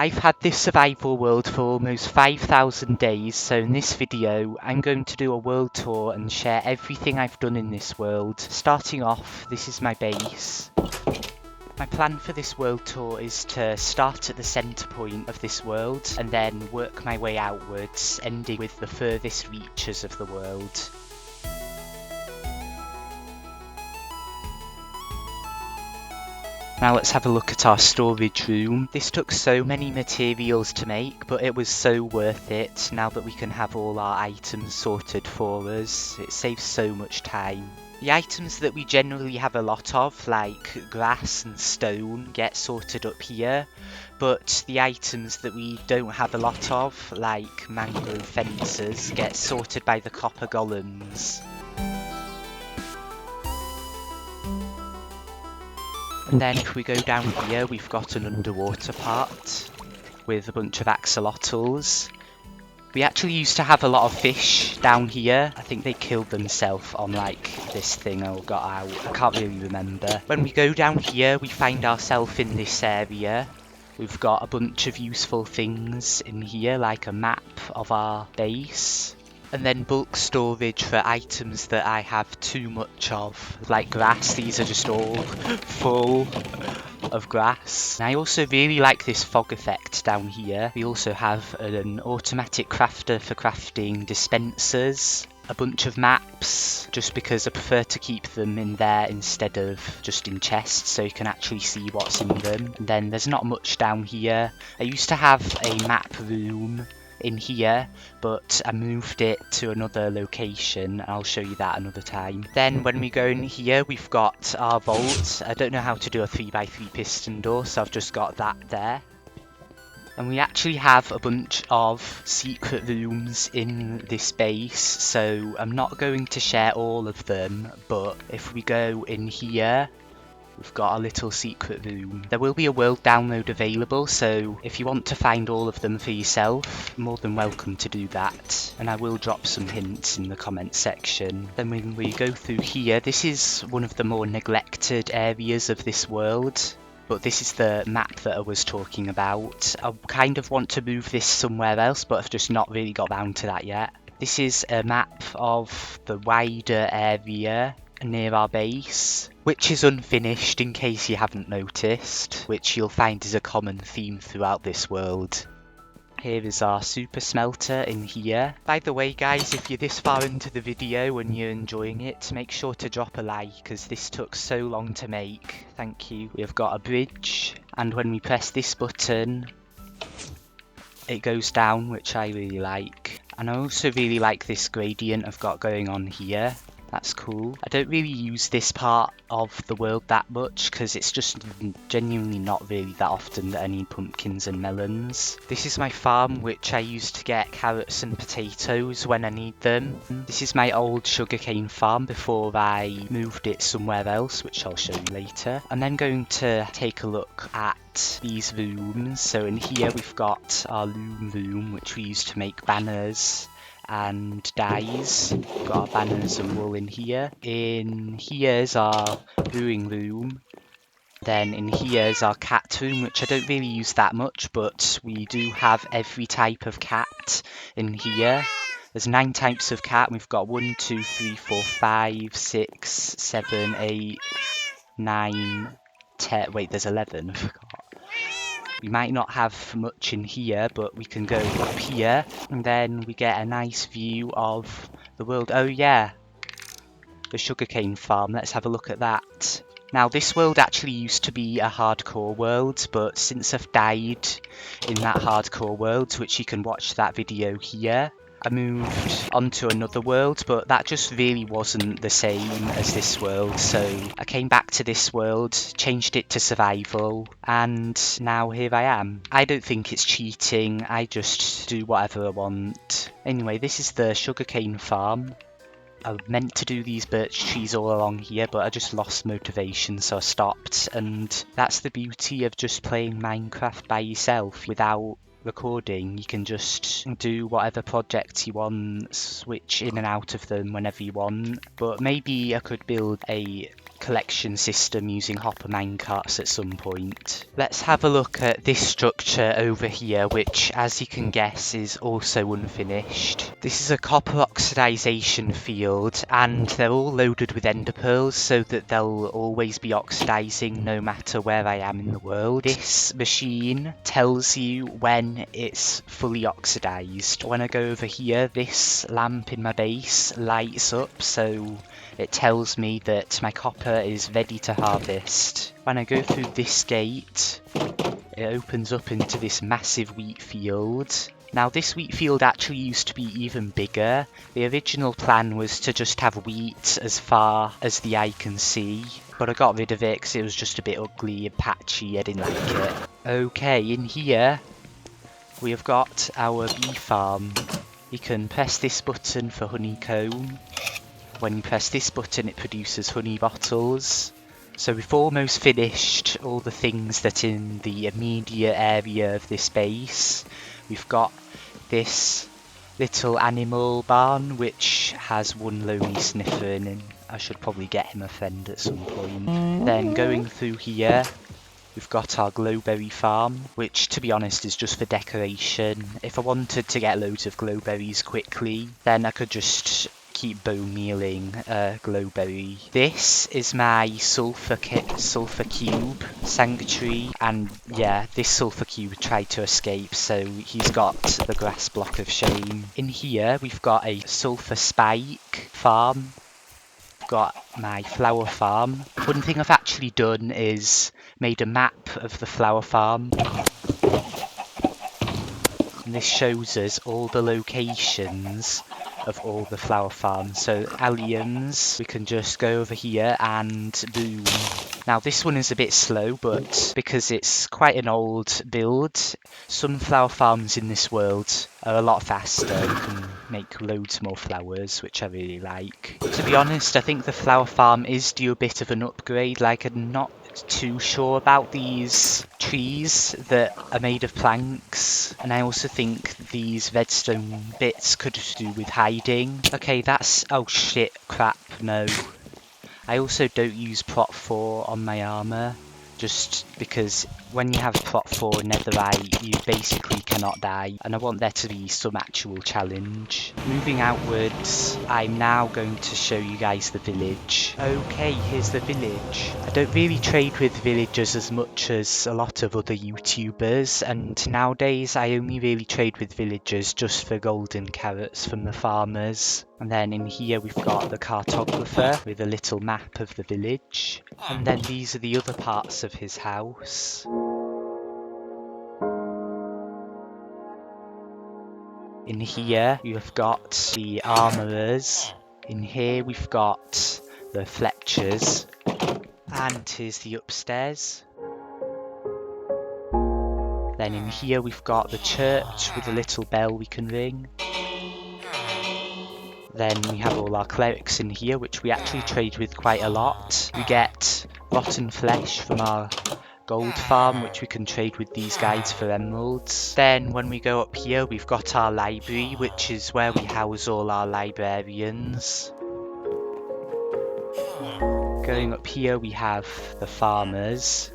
I've had this survival world for almost 5,000 days, so in this video I'm going to do a world tour and share everything I've done in this world. Starting off, this is my base. My plan for this world tour is to start at the centre point of this world and then work my way outwards, ending with the furthest reaches of the world. Now let's have a look at our storage room. This took so many materials to make, but it was so worth it now that we can have all our items sorted for us. It saves so much time. The items that we generally have a lot of, like grass and stone, get sorted up here, but the items that we don't have a lot of, like mangrove fences, get sorted by the copper golems. And then if we go down here, we've got an underwater part with a bunch of axolotls. We actually used to have a lot of fish down here. I think they killed themselves on like this thing or got out. I can't really remember. When we go down here, we find ourselves in this area. We've got a bunch of useful things in here, like a map of our base. And then bulk storage for items that I have too much of, like grass. These are just all full of grass. And I also really like this fog effect down here. We also have an automatic crafter for crafting dispensers, a bunch of maps, just because I prefer to keep them in there instead of just in chests, so you can actually see what's in them. And then there's not much down here. I used to have a map room in here, but I moved it to another location. I'll show you that another time. Then when we go in here, we've got our vault. I don't know how to do a 3x3 piston door, so I've just got that there. And we actually have a bunch of secret rooms in this base, so I'm not going to share all of them, but if we go in here, we've got a little secret room. There will be a world download available, so if you want to find all of them for yourself, more than welcome to do that. And I will drop some hints in the comments section. Then when we go through here, this is one of the more neglected areas of this world. But this is the map that I was talking about. I kind of want to move this somewhere else, but I've just not really got round to that yet. This is a map of the wider area near our base, which is unfinished in case you haven't noticed, which you'll find is a common theme throughout this world. Here is our super smelter in here. By the way guys, if you're this far into the video and you're enjoying it, make sure to drop a like, because this took so long to make. Thank you. We've got a bridge, and when we press this button, it goes down, which I really like. And I also really like this gradient I've got going on here. That's cool. I don't really use this part of the world that much because it's just genuinely not really that often that I need pumpkins and melons. This is my farm, which I use to get carrots and potatoes when I need them. This is my old sugarcane farm before I moved it somewhere else, which I'll show you later. I'm then going to take a look at these rooms. So in here we've got our loom room, which we use to make banners and dyes. We've got our banners and wool in here. In here's our brewing room. Then in here's our cat room, which I don't really use that much, but we do have every type of cat in here. There's 9 types of cat. We've got 1, 2, 3, 4, 5, 6, 7, 8, 9, 10. Wait, there's 11. I forgot. We might not have much in here, but we can go up here and then we get a nice view of the world. Oh yeah, the sugarcane farm. Let's have a look at that. Now this world actually used to be a hardcore world, but since I've died in that hardcore world, which you can watch that video here, I moved on to another world, but that just really wasn't the same as this world, so I came back to this world, changed it to survival, and now here I am. I don't think it's cheating, I just do whatever I want. Anyway, this is the sugarcane farm. I meant to do these birch trees all along here, but I just lost motivation, so I stopped, and that's the beauty of just playing Minecraft by yourself without recording. You can just do whatever projects you want, switch in and out of them whenever you want. But maybe I could build a collection system using hopper minecarts at some point. Let's have a look at this structure over here, which, as you can guess, is also unfinished. This is a copper oxidization field, and they're all loaded with ender pearls so that they'll always be oxidizing no matter where I am in the world. This machine tells you when it's fully oxidized. When I go over here, this lamp in my base lights up, so it tells me that my copper is ready to harvest. When I go through this gate, it opens up into this massive wheat field. Now, this wheat field actually used to be even bigger. The original plan was to just have wheat as far as the eye can see, but I got rid of it because it was just a bit ugly and patchy. I didn't like it. Okay, in here we have got our bee farm. You can press this button for honeycomb. When you press this button, it produces honey bottles. So we've almost finished all the things that in the immediate area of this base. We've got this little animal barn which has one lonely sniffer in, and I should probably get him a friend at some point. Then going through here, we've got our glowberry farm, which to be honest is just for decoration. If I wanted to get loads of glowberries quickly, then I could just keep bone mealing glowberry. This is my sulfur cube sanctuary, and yeah, this sulfur cube tried to escape, so he's got the grass block of shame. In here we've got a sulfur spike farm. We've got my flower farm. One thing I've actually done is made a map of the flower farm. And this shows us all the locations of all the flower farms. So alliums, we can just go over here and boom. Now this one is a bit slow, but because it's quite an old build, some flower farms in this world are a lot faster. You can make loads more flowers, which I really like. To be honest, I think the flower farm is due a bit of an upgrade. Like, I'm not too sure about these trees that are made of planks, and I also think these redstone bits could do with hiding. Okay, that's... oh shit, crap, no. I also don't use prot 4 on my armour, just because when you have prot 4 netherite, you basically cannot die, and I want there to be some actual challenge. Moving outwards, I'm now going to show you guys the village. Okay, here's the village. I don't really trade with villagers as much as a lot of other YouTubers, and nowadays I only really trade with villagers just for golden carrots from the farmers. And then in here we've got the cartographer with a little map of the village. And then these are the other parts of his house. In here we've got the armourers. In here we've got the Fletchers. And here's the upstairs. Then in here we've got the church with a little bell we can ring. Then we have all our clerics in here, which we actually trade with quite a lot. We get rotten flesh from our gold farm, which we can trade with these guys for emeralds. Then when we go up here, we've got our library, which is where we house all our librarians. Going up here, we have the farmers,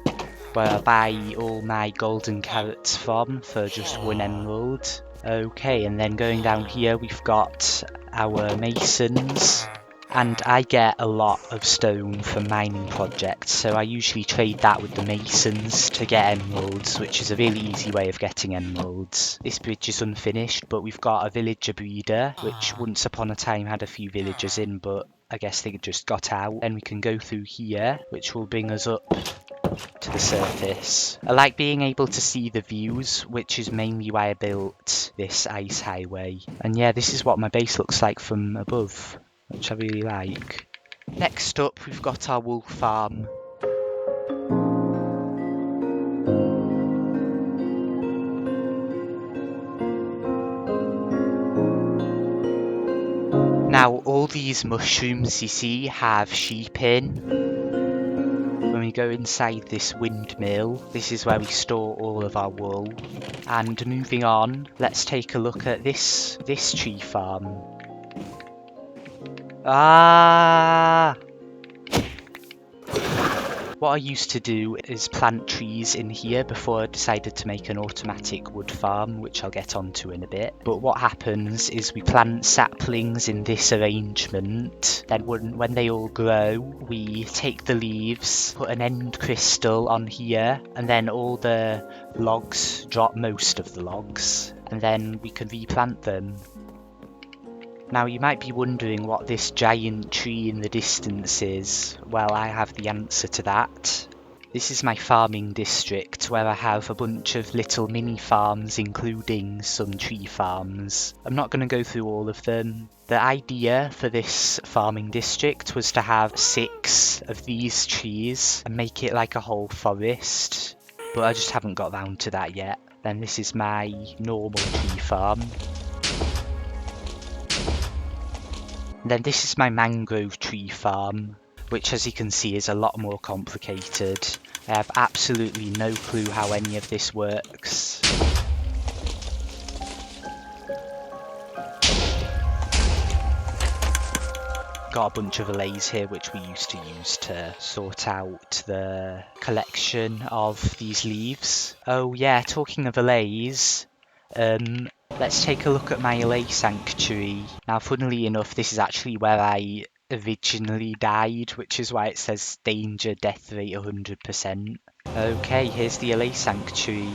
where I buy all my golden carrots from for just 1 emerald. Okay, and then going down here we've got our masons, and I get a lot of stone from mining projects, so I usually trade that with the masons to get emeralds, which is a really easy way of getting emeralds. This bridge is unfinished, but we've got a villager breeder, which once upon a time had a few villagers in, but I guess they just got out. And we can go through here, which will bring us up to the surface. I like being able to see the views, which is mainly why I built this ice highway. And yeah, this is what my base looks like from above, which I really like. Next up, we've got our wool farm. Now, all these mushrooms you see have sheep in. When we go inside this windmill, this is where we store all of our wool. And moving on, let's take a look at this tree farm. Ah! What I used to do is plant trees in here before I decided to make an automatic wood farm, which I'll get onto in a bit. But what happens is we plant saplings in this arrangement. Then when they all grow, we take the leaves, put an end crystal on here, and then all the logs drop, most of the logs, and then we can replant them. Now you might be wondering what this giant tree in the distance is. Well, I have the answer to that. This is my farming district where I have a bunch of little mini farms, including some tree farms. I'm not going to go through all of them. The idea for this farming district was to have 6 of these trees and make it like a whole forest, but I just haven't got round to that yet. Then this is my normal tree farm. Then this is my mangrove tree farm, which as you can see is a lot more complicated. I have absolutely no clue how any of this works. Got a bunch of allays here which we used to use to sort out the collection of these leaves. Oh yeah, talking of allays, let's take a look at my Allay Sanctuary. Now, funnily enough, this is actually where I originally died, which is why it says danger death rate 100%. Okay, here's the Allay Sanctuary.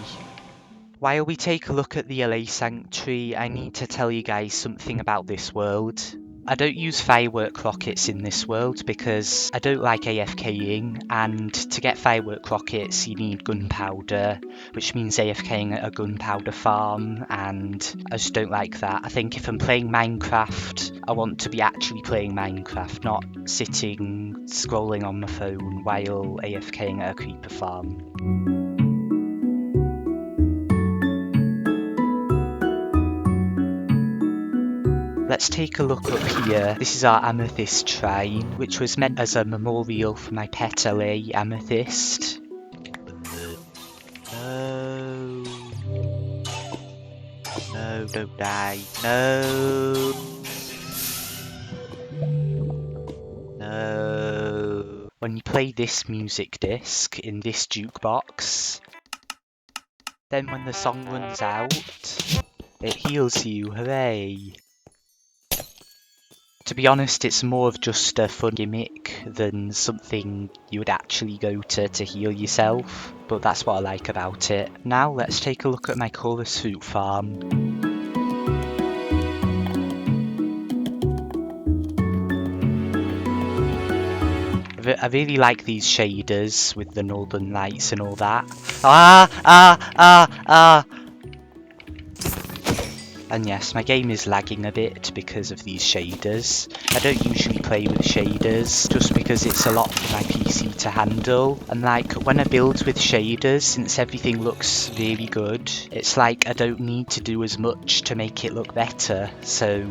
While we take a look at the Allay Sanctuary, I need to tell you guys something about this world. I don't use firework rockets in this world because I don't like AFKing, and to get firework rockets you need gunpowder, which means AFKing at a gunpowder farm, and I just don't like that. I think if I'm playing Minecraft, I want to be actually playing Minecraft, not sitting scrolling on my phone while AFKing at a creeper farm. Let's take a look up here. This is our amethyst shrine, which was meant as a memorial for my pet Allay amethyst. No. No, don't die. No. No. When you play this music disc in this jukebox, then when the song runs out, it heals you. Hooray! To be honest, it's more of just a fun gimmick than something you would actually go to heal yourself, but that's what I like about it. Now let's take a look at my chorus fruit farm. I really like these shaders with the northern lights and all that. And yes, my game is lagging a bit because of these shaders. I don't usually play with shaders just because it's a lot for my PC to handle. And like when I build with shaders, since everything looks really good, it's like I don't need to do as much to make it look better. So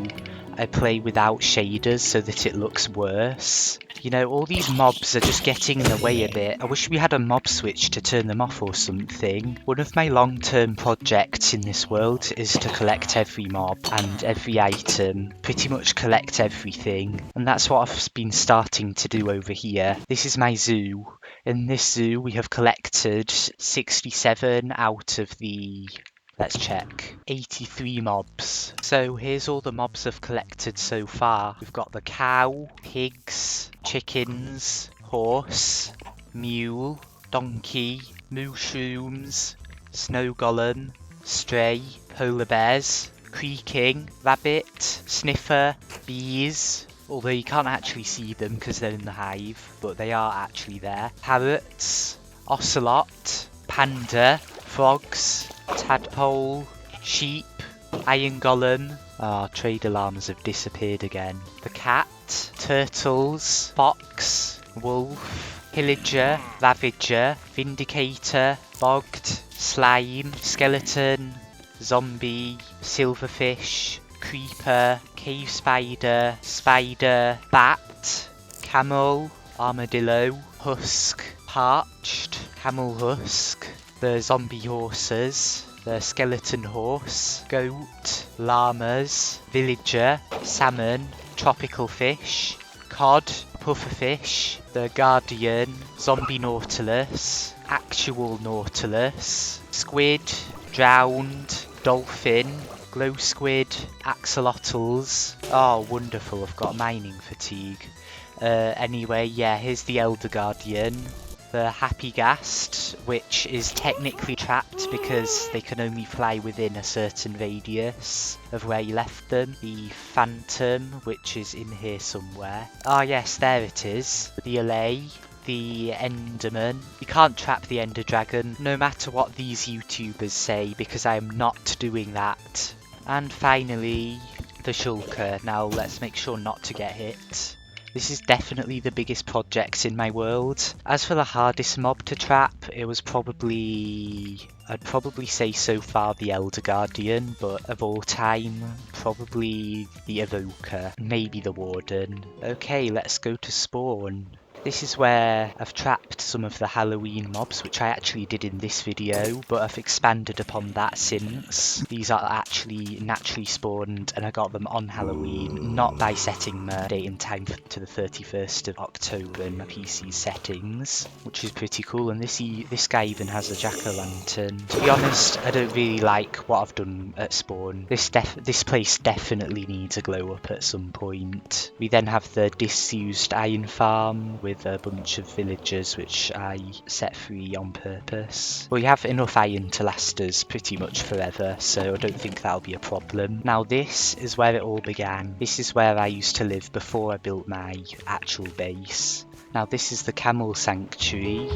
I play without shaders so that it looks worse. You know, all these mobs are just getting in the way a bit. I wish we had a mob switch to turn them off or something. One of my long-term projects in this world is to collect every mob and every item. Pretty much collect everything. And that's what I've been starting to do over here. This is my zoo. In this zoo we have collected 67 out of the... let's check. 83 mobs. So here's all the mobs I've collected so far. We've got the cow, pigs, chickens, horse, mule, donkey, mushrooms, snow golem, stray, polar bears, creaking, rabbit, sniffer, bees, although you can't actually see them because they're in the hive, but they are actually there, parrots, ocelot, panda, frogs, tadpole, sheep, iron golem. Trade alarms have disappeared again. The cat, turtles, fox, wolf, pillager, ravager, vindicator, bogged, slime, skeleton, zombie, silverfish, creeper, cave spider, spider, bat, camel, armadillo, husk, parched, camel husk, the zombie horses, the skeleton horse, goat, llamas, villager, salmon, tropical fish, cod, pufferfish, the guardian, zombie nautilus, actual nautilus, squid, drowned, dolphin, glow squid, axolotls. Oh, wonderful, I've got mining fatigue. Anyway, yeah, here's the elder guardian. The happy ghast, which is technically trapped because they can only fly within a certain radius of where you left them. The phantom, which is in here somewhere. Ah yes, there it is. The Allay, the enderman. You can't trap the ender dragon, no matter what these YouTubers say, because I am not doing that. And finally, the shulker. Now let's make sure not to get hit. This is definitely the biggest project in my world. As for the hardest mob to trap, it was I'd probably say so far the Elder Guardian, but of all time, probably the Evoker, maybe the Warden. Okay, let's go to spawn. This is where I've trapped some of the Halloween mobs, which I actually did in this video, but I've expanded upon that since. These are actually naturally spawned, and I got them on Halloween, not by setting my date and time to the 31st of October in my PC settings, which is pretty cool. And this guy even has a jack-o'-lantern. To be honest, I don't really like what I've done at spawn. This place definitely needs a glow up at some point. We then have the disused iron farm with a bunch of villagers which I set free on purpose. We have enough iron to last us pretty much forever, so I don't think that'll be a problem. Now this is where it all began. This is where I used to live before I built my actual base. Now this is the Camel Sanctuary.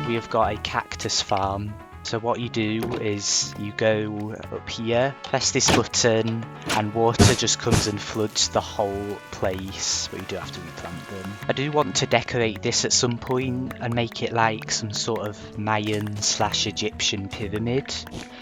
We have got a cactus farm. So what you do is you go up here, press this button, and water just comes and floods the whole place, but you do have to replant them. I do want to decorate this at some point and make it like some sort of Mayan/Egyptian pyramid.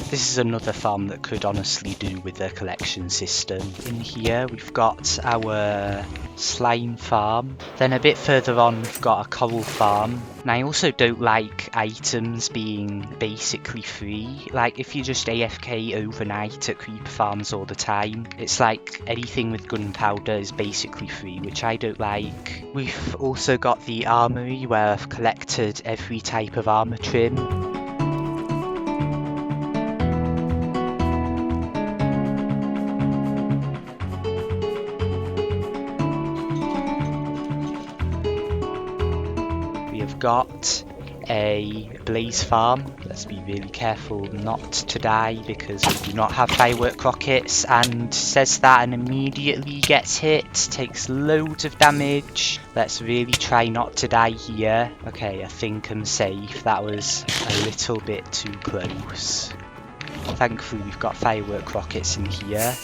This is another farm that could honestly do with a collection system. In here we've got our slime farm. Then a bit further on we've got a coral farm. And I also don't like items being basically free. Like if you just AFK overnight at creeper farms all the time, it's like anything with gunpowder is basically free, which I don't like. We've also got the Armoury where I've collected every type of armor trim. Got a blaze farm. Let's be really careful not to die because we do not have firework rockets, and says that and immediately gets hit, takes loads of damage. Let's really try not to die here. Okay, I think I'm safe. That was a little bit too close. Thankfully we've got firework rockets in here.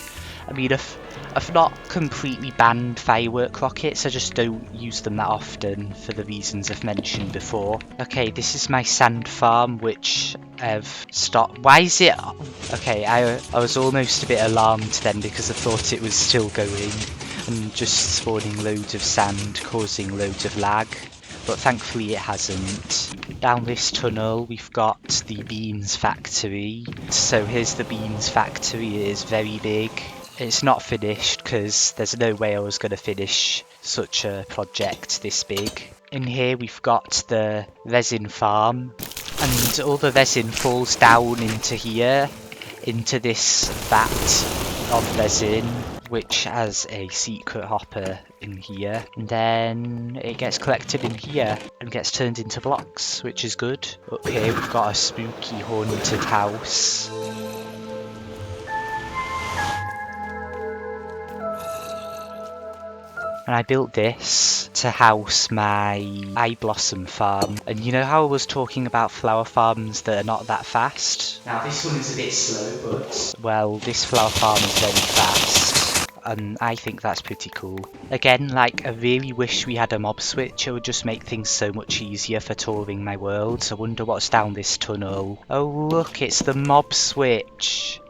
I mean, I've not completely banned firework rockets, I just don't use them that often for the reasons I've mentioned before. Okay, this is my sand farm, which I've stopped. Why is it... Okay, I was almost a bit alarmed then because I thought it was still going and just spawning loads of sand, causing loads of lag. But thankfully it hasn't. Down this tunnel we've got the beans factory. So here's the beans factory. It is very big. It's not finished because there's no way I was going to finish such a project this big. In here we've got the resin farm, and all the resin falls down into here, into this vat of resin, which has a secret hopper in here, and then it gets collected in here and gets turned into blocks, which is good. Up here we've got a spooky haunted house. And I built this to house my Eyeblossom farm. And you know how I was talking about flower farms that are not that fast? Now this one is a bit slow, but... well, this flower farm is very fast. And I think that's pretty cool. Again, like, I really wish we had a mob switch. It would just make things so much easier for touring my worlds. I wonder what's down this tunnel. Oh look, it's the mob switch.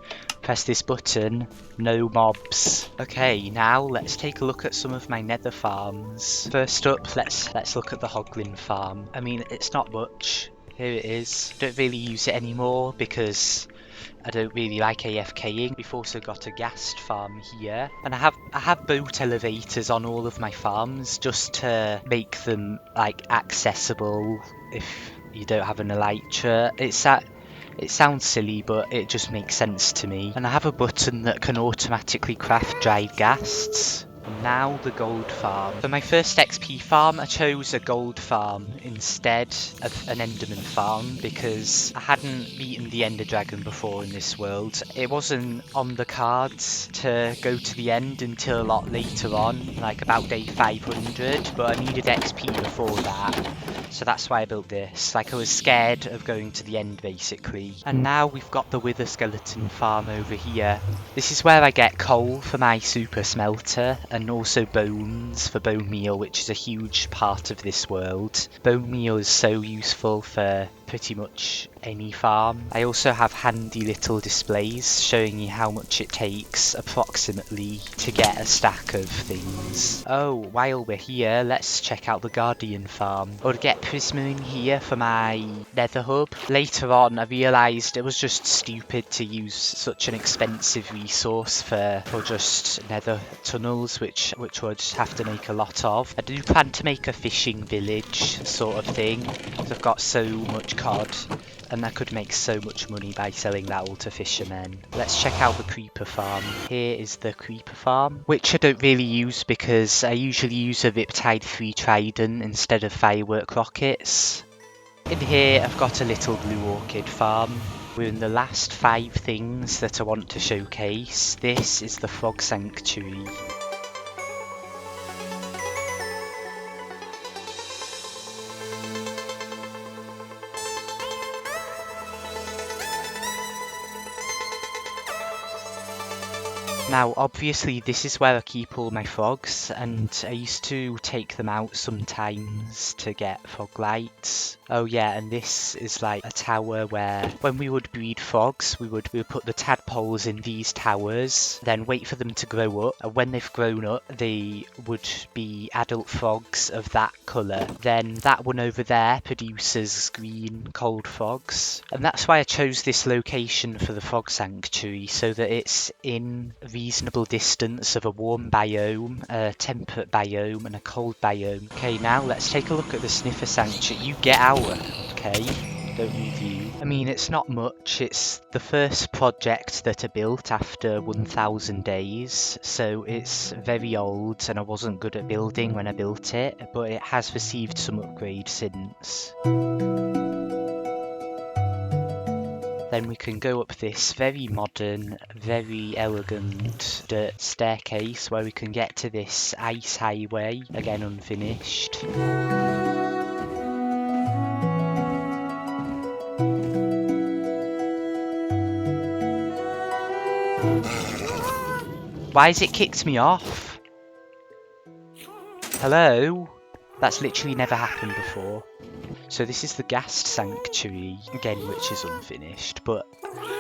Press this button. No mobs. Okay, now let's take a look at some of my nether farms. First up, let's look at the Hoglin farm. I mean, it's not much. Here it is. Don't really use it anymore because I don't really like AFKing. We've also got a Ghast farm here, and I have boat elevators on all of my farms just to make them like accessible if you don't have an elytra. It sounds silly, but it just makes sense to me. And I have a button that can automatically craft dried ghasts. And now the gold farm. For my first XP farm, I chose a gold farm instead of an enderman farm because I hadn't beaten the ender dragon before in this world. It wasn't on the cards to go to the end until a lot later on, like about day 500, but I needed XP before that. So that's why I built this. Like, I was scared of going to the end, basically. And now we've got the wither skeleton farm over here. This is where I get coal for my super smelter, and also bones for bone meal, which is a huge part of this world. Bone meal is so useful for pretty much any farm. I also have handy little displays showing you how much it takes approximately to get a stack of things. Oh, while we're here, let's check out the Guardian farm. Or to get Prisma in here for my nether hub. Later on, I realised it was just stupid to use such an expensive resource for just nether tunnels, which would have to make a lot of. I do plan to make a fishing village sort of thing, because I've got so much cod, and I could make so much money by selling that all to fishermen. Let's check out the creeper farm. Here is the creeper farm, which I don't really use because I usually use a Riptide 3 trident instead of firework rockets. In here I've got a little blue orchid farm. We're in the last 5 things that I want to showcase. This is the frog sanctuary. Now, obviously, this is where I keep all my frogs, and I used to take them out sometimes to get frog lights. Oh yeah, and this is like a tower where when we would breed frogs, we would put the tadpoles in these towers, then wait for them to grow up, and when they've grown up, they would be adult frogs of that colour. Then that one over there produces green cold frogs, and that's why I chose this location for the frog sanctuary, so that it's in reasonable distance of a warm biome, a temperate biome, and a cold biome. Okay, now let's take a look at the Sniffer sanctuary. You get out, okay? Don't need you. I mean, it's not much. It's the first project that I built after 1000 days, so it's very old, and I wasn't good at building when I built it, but it has received some upgrades since. Then we can go up this very modern, very elegant dirt staircase where we can get to this ice highway, again unfinished. Why has it kicked me off? Hello? That's literally never happened before. So this is the Ghast Sanctuary, again, which is unfinished, but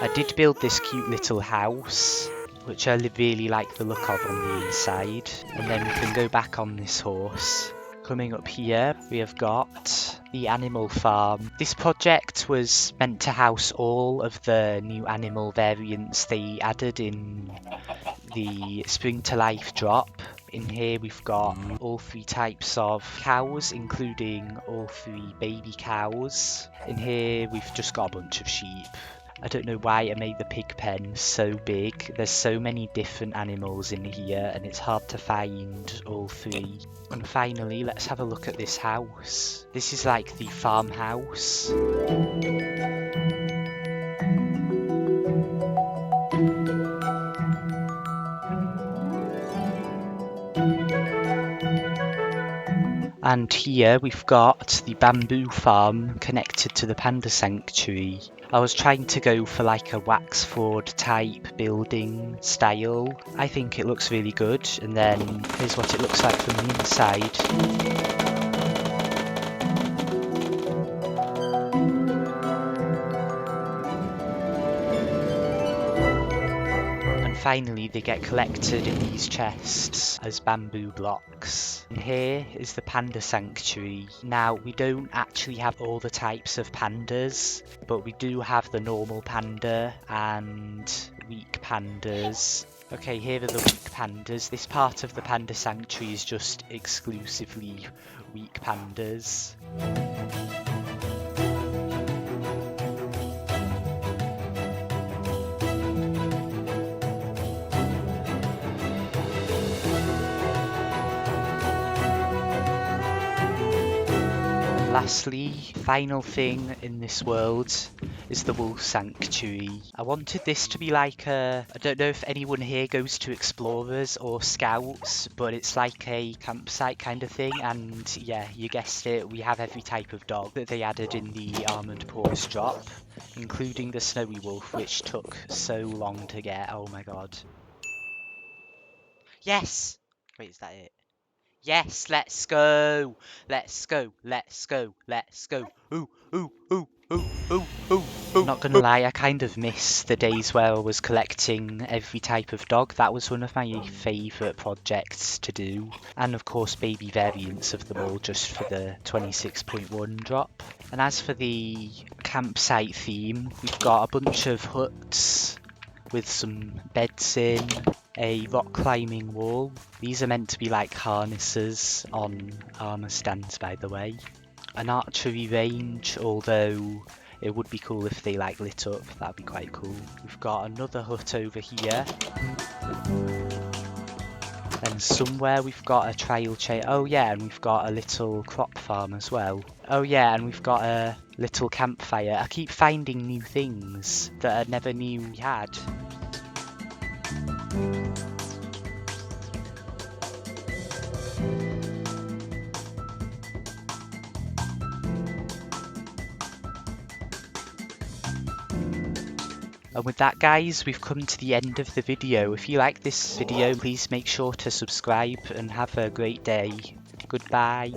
I did build this cute little house, which I really like the look of on the inside. And then we can go back on this horse. Coming up here, we have got the animal farm. This project was meant to house all of the new animal variants they added in the Spring to Life drop. In here we've got all 3 types of cows, including all 3 baby cows. In here we've just got a bunch of sheep. I don't know why I made the pig pen so big. There's so many different animals in here and it's hard to find all 3. And finally, let's have a look at this house. This is like the farmhouse. And here we've got the bamboo farm connected to the panda sanctuary. I was trying to go for like a Waxford type building style. I think it looks really good, and then here's what it looks like from the inside. finally they get collected in these chests as bamboo blocks. And here is the Panda Sanctuary. Now, we don't actually have all the types of pandas, but we do have the normal panda and weak pandas. Okay, here are the weak pandas. This part of the Panda Sanctuary is just exclusively weak pandas. Lastly, final thing in this world is the Wolf Sanctuary. I wanted this to be like I don't know if anyone here goes to Explorers or Scouts, but it's like a campsite kind of thing, and yeah, you guessed it, we have every type of dog that they added in the Armoured Paws drop, including the Snowy Wolf, which took so long to get, oh my god. Yes! Wait, is that it? Yes, let's go. Let's go. Let's go. Let's go. Ooh, ooh, ooh, ooh, ooh, ooh. I'm not gonna lie, I kind of miss the days where I was collecting every type of dog. That was one of my favourite projects to do. And of course, baby variants of them all just for the 26.1 drop. And as for the campsite theme, we've got a bunch of huts with some beds in, a rock climbing wall. These are meant to be like harnesses on armor stands, by the way. An archery range, although it would be cool if they like lit up, that'd be quite cool. We've got another hut over here. And somewhere we've got a trail chain. Oh yeah, and we've got a little crop farm as well. Oh yeah, and we've got a little campfire. I keep finding new things that I never knew we had. And with that, guys, we've come to the end of the video. If you like this video, please make sure to subscribe and have a great day. Goodbye.